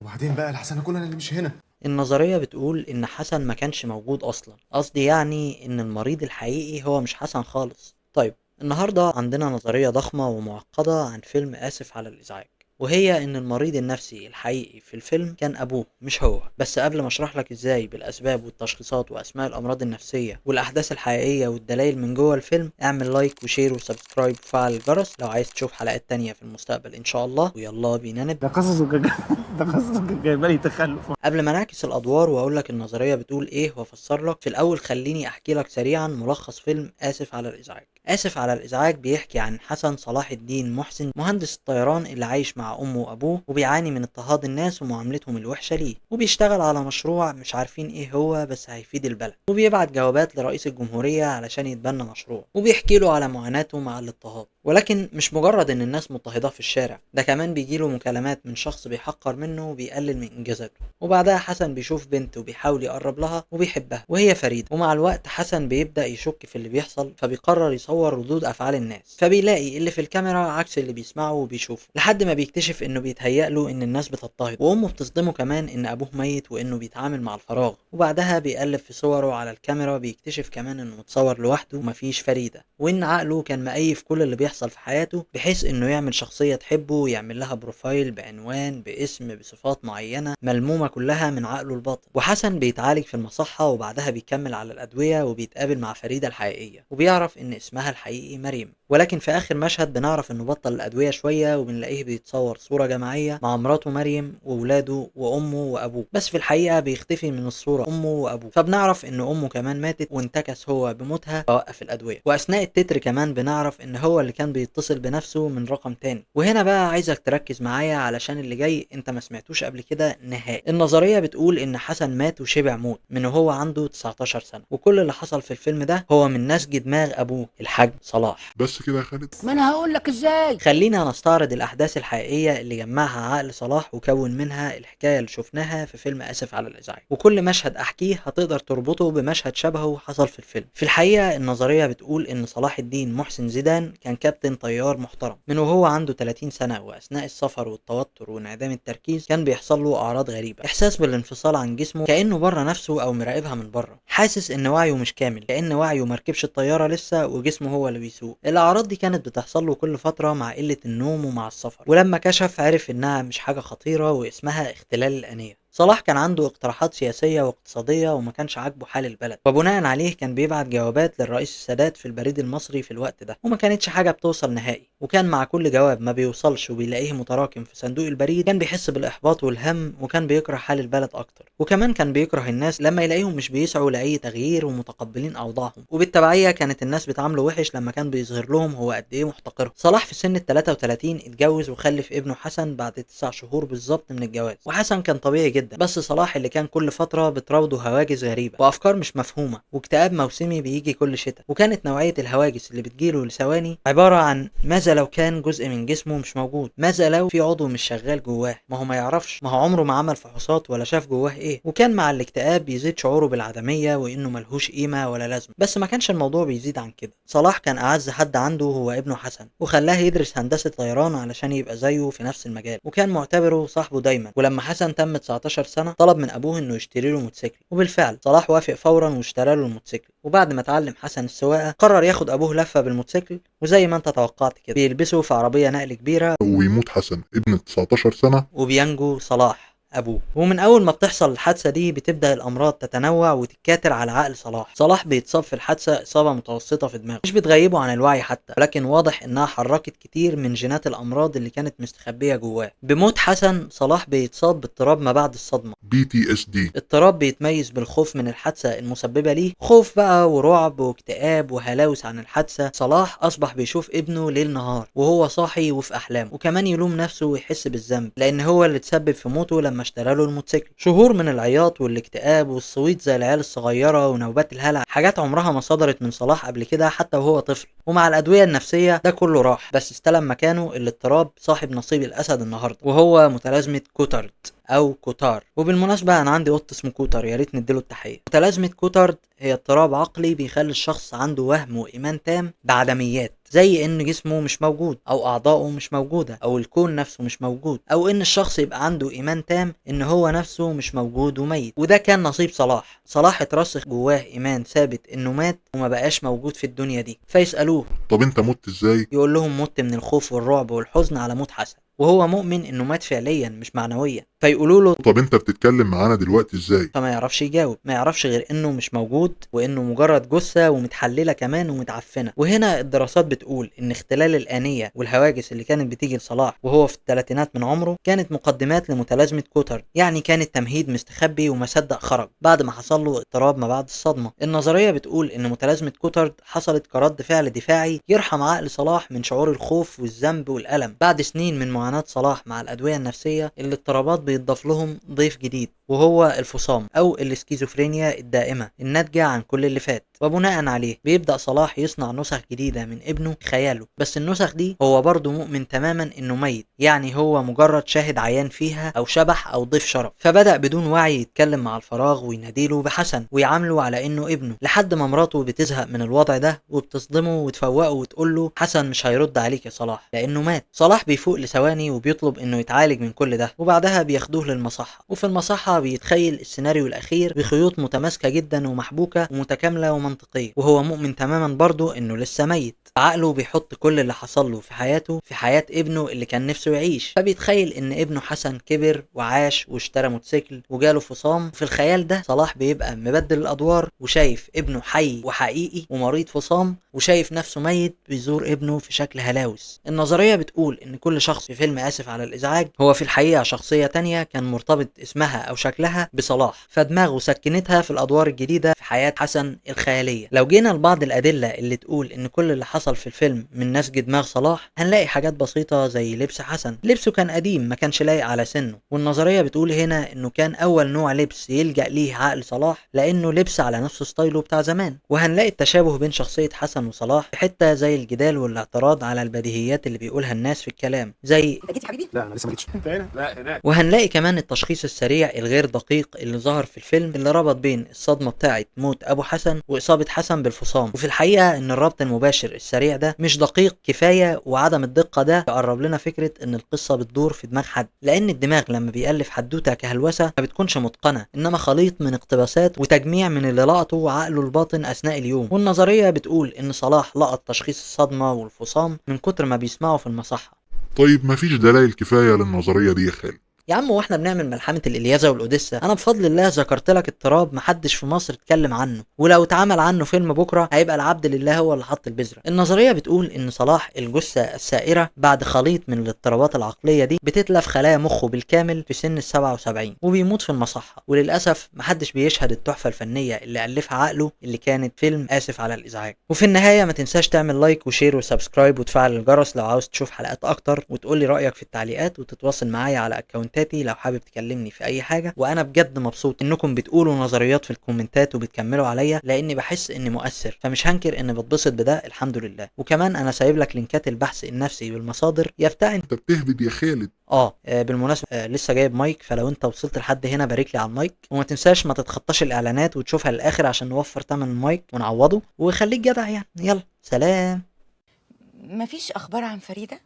وبعدين بقى لحسن اكون انا اللي مش هنا. النظرية بتقول إن حسن ما كانش موجود أصلا، قصدي يعني إن المريض الحقيقي هو مش حسن خالص. طيب، النهاردة عندنا نظرية ضخمة ومعقدة عن فيلم آسف على الإزعاج، وهي إن المريض النفسي الحقيقي في الفيلم كان أبوه مش هو. بس قبل ما أشرح لك إزاي بالأسباب والتشخيصات وأسماء الأمراض النفسية والأحداث الحقيقية والدلائل من جوه الفيلم، اعمل لايك وشير وسبسكرايب وفعل الجرس لو عايز تشوف حلقات تانية في المستقبل إن شاء الله. ويلا بينا نبدأ. ده قصصه ده قصصه جايبالي تخلف. قبل ما نعكس الادوار واقول لك النظريه بتقول ايه وافسر لك، في الاول خليني احكي لك سريعا ملخص فيلم اسف على الازعاج. اسف على الازعاج بيحكي عن حسن صلاح الدين محسن، مهندس الطيران اللي عايش مع امه وابوه وبيعاني من اضطهاد الناس ومعاملتهم الوحشه ليه، وبيشتغل على مشروع مش عارفين ايه هو بس هيفيد البلد، وبيبعت جوابات لرئيس الجمهوريه علشان يتبنى مشروع، وبيحكي له على معاناته مع الاضطهاد. ولكن مش مجرد ان الناس مضطهداه في الشارع، ده كمان بيجيله مكالمات من شخص بيحقر منه وبيقلل من انجازاته. وبعدها حسن بيشوف بنت وبيحاول يقرب لها وبيحبها وهي فريدة، ومع الوقت حسن بيبدأ يشك في اللي بيحصل، فبيقرر يصور ردود أفعال الناس، فبيلاقي اللي في الكاميرا عكس اللي بيسمعه وبيشوفه، لحد ما بيكتشف إنه بيتهيأ له إن الناس بتضطهد، وأمه بتصدمه كمان إن أبوه ميت وإنه بيتعامل مع الفراغ. وبعدها بيقلب في صوره على الكاميرا، بيكتشف كمان إنه متصور لوحده ومفيش فريدة، وإن عقله كان مقيف كل اللي بيحصل في حياته بحيث إنه يعمل شخصية تحبه ويعمل لها بروفايل بعنوان باسم بصفات معينة ملمومة كلها من عقله الباطن. وحسن بيتعالج في المصحة وبعدها بيكمل على الأدوية وبيتقابل مع فريدة الحقيقية وبيعرف إن اسمها الحقيقي مريم. ولكن في آخر مشهد بنعرف إنه بطل الأدوية شوية، وبنلاقيه بيتصور صورة جماعية مع مراته مريم وولاده وأمه وأبوه، بس في الحقيقة بيختفي من الصورة أمه وأبوه، فبنعرف إن أمه كمان ماتت وانتكس هو بموتها فوقف الأدوية. وأثناء التتر كمان بنعرف إن هو اللي كان بيتصل بنفسه من رقم تاني. وهنا بقى عايزك تركز معايا علشان اللي جاي انت ما سمعتوش قبل كده نهائي. النظرية بتقول ان حسن مات وشبع موت من وهو عنده 19 سنة، وكل اللي حصل في الفيلم ده هو من نسج دماغ ابوه الحاج صلاح. بس كده يا خالد؟ ما انا هقول لك ازاي. خلينا نستعرض الأحداث الحقيقية اللي جمعها عقل صلاح وكون منها الحكاية اللي شفناها في فيلم آسف على الإزعاج، وكل مشهد أحكيه هتقدر تربطه بمشهد شبهه حصل في الفيلم. في الحقيقة النظرية بتقول إن صلاح الدين محسن زيدان كان كابتن طيار محترم من وهو عنده 30 سنة، وأثناء السفر والتوتر وانعدام التركيز كان بيحصل له أعراض غريبة، إحساس بالانفصال عن جسمه كأنه بره نفسه أو مراقبها من بره، حاسس إن وعيه مش كامل، كأن وعيه مركبش الطيارة لسه وجسمه هو اللي بيسوق. الأعراض دي كانت بتحصل له كل فترة مع قلة النوم ومع السفر، ولما كشف عرف إنها مش حاجة خطيرة واسمها اختلال الأنية. صلاح كان عنده اقتراحات سياسية واقتصادية وما كانش عاجبه حال البلد، وبناء عليه كان بيبعت جوابات للرئيس السادات في البريد المصري في الوقت ده، وما كانتش حاجة بتوصل نهائي. وكان مع كل جواب ما بيوصلش وبيلاقيه متراكم في صندوق البريد كان بيحس بالإحباط والهم، وكان بيكره حال البلد أكتر، وكمان كان بيكره الناس لما يلاقيهم مش بيسعوا لأي تغيير ومتقبلين أوضاعهم، وبالتبعية كانت الناس بتعامله وحش لما كان بيظهر لهم هو قد إيه محتقرهم. صلاح في سن ال 33 اتجوز وخلف ابنه حسن بعد 9 شهور بالظبط من الجواز، وحسن كان طبيعي جدا، بس صلاح اللي كان كل فترة بتراوده هواجس غريبة وأفكار مش مفهومة واكتئاب موسمي بيجي كل شتاء. وكانت نوعية الهواجس اللي بتجيله لثواني عبارة عن ماذا لو كان جزء من جسمه مش موجود، ماذا لو في عضو مش شغال جواه، ما هو ما يعرفش، ما هو عمره ما عمل فحوصات ولا شاف جواه ايه. وكان مع الاكتئاب بيزيد شعوره بالعدمية وانه ملهوش قيمة ولا لازمة. بس ما كانش الموضوع بيزيد عن كده، صلاح كان اعز حد عنده هو ابنه حسن، وخلاه يدرس هندسة طيران علشان يبقى زيه في نفس المجال، وكان معتبره صاحبه دايما. ولما حسن تم 19 سنة طلب من ابوه انه يشتري له موتوسيكل، وبالفعل صلاح وافق فورا واشترى له الموتوسيكل. وبعد ما اتعلم حسن السواقة قرر ياخد ابوه لفة بالموتوسيكل، وزي ما انت توقعت كده بيلبسوا في عربية نقل كبيرة ويموت حسن ابن 19 سنة. وبينجو صلاح ابوه. ومن اول ما بتحصل الحادثه دي بتبدا الامراض تتنوع وتتكاثر على عقل صلاح بيتصاب في الحادثه اصابه متوسطه في دماغه مش بتغيبه عن الوعي حتى، لكن واضح انها حركت كتير من جينات الامراض اللي كانت مستخبيه جواه. بموت حسن صلاح بيتصاب باضطراب ما بعد الصدمه. PTSD. اضطراب بيتميز بالخوف من الحادثة المسببة ليه، خوف بقى ورعب واكتئاب وهلاوس عن الحادثة. صلاح أصبح بيشوف ابنه ليل نهار وهو صاحي وفي أحلامه، وكمان يلوم نفسه ويحس بالذنب لأن هو اللي تسبب في موته لما اشترى له الموتوسيكل. شهور من العياط والاكتئاب والصويت زي العيال الصغيرة ونوبات الهلع، حاجات عمرها ما صدرت من صلاح قبل كده حتى وهو طفل. ومع الأدوية النفسية ده كله راح، بس استلم مكانه الاضطراب صاحب نصيب الأسد النهاردة، وهو متلازمة كوتارد او كوتار. وبالمناسبة انا عندي قط اسمه كوتر، يا ريت نديله التحية. متلازمة كوتارد هي اضطراب عقلي بيخلي الشخص عنده وهم وايمان تام بعدميات، زي ان جسمه مش موجود او اعضائه مش موجودة او الكون نفسه مش موجود او ان الشخص يبقى عنده ايمان تام ان هو نفسه مش موجود وميت. وده كان نصيب صلاح اترسخ جواه ايمان ثابت انه مات وما بقاش موجود في الدنيا دي. فيسألوه طب انت مت ازاي؟ يقول لهم مت من الخوف والرعب والحزن على موت حسن، وهو مؤمن انه مات فعليا مش معنويا. فيقولوا له طب انت بتتكلم معانا دلوقتي ازاي؟ فما يعرفش يجاوب، ما يعرفش غير انه مش موجود وانه مجرد جثة ومتحللة كمان ومتعفنة. وهنا الدراسات بتقول ان اختلال الآنية والهواجس اللي كانت بتيجي لصلاح وهو في الثلاثينات من عمره كانت مقدمات لمتلازمة كوتر، يعني كانت تمهيد مستخبي وما صدق خرج بعد ما حصل له اضطراب ما بعد الصدمة. النظرية بتقول ان متلازمة كوتر حصلت كرد فعل دفاعي يرحم عقل صلاح من شعور الخوف والذنب والألم بعد سنين من معاناة صلاح مع الأدوية النفسية. الاضطرابات بيضاف لهم ضيف جديد وهو الفصام او الاسكيزوفرينيا الدائمة الناتجة عن كل اللي فات. وبناء عليه بيبدأ صلاح يصنع نسخ جديدة من ابنه خياله، بس النسخ دي هو برضه مؤمن تماما انه ميت، يعني هو مجرد شاهد عيان فيها او شبح او ضيف شرف. فبدأ بدون وعي يتكلم مع الفراغ ويناديله بحسن ويعامله على انه ابنه، لحد ما مراته بتزهق من الوضع ده وبتصدمه وتفوقه وتقول له حسن مش هيرد عليك يا صلاح لانه مات. صلاح بيفوق لثواني وبيطلب انه يتعالج من كل ده، وبعدها بياخدوه للمصحة. وفي المصحة بيتخيل السيناريو الاخير بخيوط متماسكة جدا ومحبوكة ومتكاملة ومنطقية، وهو مؤمن تماما برضه انه لسه ميت. عقله بيحط كل اللي حصل له في حياته في حياة ابنه اللي كان نفسه يعيش، فبيتخيل ان ابنه حسن كبر وعاش واشترى موتوسيكل وجاله فصام. في الخيال ده صلاح بيبقى مبدل الادوار وشايف ابنه حي وحقيقي ومريض فصام، وشايف نفسه ميت بيزور ابنه في شكل هلاوس. النظرية بتقول ان كل شخص في فيلم اسف على الازعاج هو في الحقيقة شخصية تانية كان مرتبط اسمها او شكلها بصلاح، فدماغه سكنتها في الادوار الجديدة في حياة حسن الخيالية. لو جينا لبعض الادلة اللي تقول ان كل اللي حصل في الفيلم من نسج دماغ صلاح، هنلاقي حاجات بسيطة زي لبس حسن. لبسه كان قديم ما كانش لايق على سنه، والنظرية بتقول هنا انه كان اول نوع لبس يلجأ ليه عقل صلاح لانه لبس على نفس ستايله بتاع زمان. وهنلاقي التشابه بين شخصية حسن وصلاح في حتة زي الجدال والاعتراض على البديهيات اللي بيقولها الناس في الكلام، زي انت جيت يا حبيبي؟ لا انا لسه ما جيتش. انت هنا؟ لا هناك. وهنلاقي كمان التشخيص السريع الغير دقيق اللي ظهر في الفيلم اللي ربط بين الصدمة بتاعة موت ابو حسن واصابة حسن بالفصام. وفي الحقيقة ان الربط المباشر السريع ده مش دقيق كفاية، وعدم الدقة ده يقرب لنا فكرة ان القصة بتدور في دماغ حد، لان الدماغ لما بيألف حدوتة كهلوسة ما بتكونش متقنة، انما خليط من اقتباسات وتجميع من اللي لقطه عقله الباطن اثناء اليوم. والنظرية بتقول ان صلاح لقط تشخيص الصدمة والفصام من كتر ما بيسمعه في المصحة. طيب مفيش دلائل كفاية للنظرية دي يا خالد؟ يا عم واحنا بنعمل ملحمة الإلياذة والأوديسا انا بفضل الله ذكرت لك اضطراب محدش في مصر اتكلم عنه، ولو اتعمل عنه فيلم بكره هيبقى العبد لله هو اللي حط البذرة. النظرية بتقول ان صلاح الجثة السائرة بعد خليط من الاضطرابات العقلية دي بتتلف خلايا مخه بالكامل في سن ال77 وبيموت في المصحة. وللأسف محدش بيشهد التحفة الفنية اللي ألفها عقله اللي كانت فيلم آسف على الإزعاج. وفي النهاية ما تنساش تعمل لايك وشير وسبسكرايب وتفعل الجرس لو عاوز تشوف حلقات اكتر، وتقولي رأيك في التعليقات، وتتواصل معايا على اكونتاتي لو حابب تكلمني في اي حاجة. وانا بجد مبسوط انكم بتقولوا نظريات في الكومنتات وبتكملوا عليا، لاني بحس اني مؤثر، فمش هنكر اني بتبسط بده الحمد لله. وكمان انا سايب لك لينكات البحث النفسي بالمصادر يفتح. انت بتهبد يا خالد. بالمناسبة لسه جايب مايك، فلو انت وصلت لحد هنا بارك لي على المايك، وما تنساش ما تتخطاش الاعلانات وتشوفها للاخر عشان نوفر تمن المايك ونعوضه، وخليك جدع يعني. يلا سلام. مفيش اخبار عن فريدة؟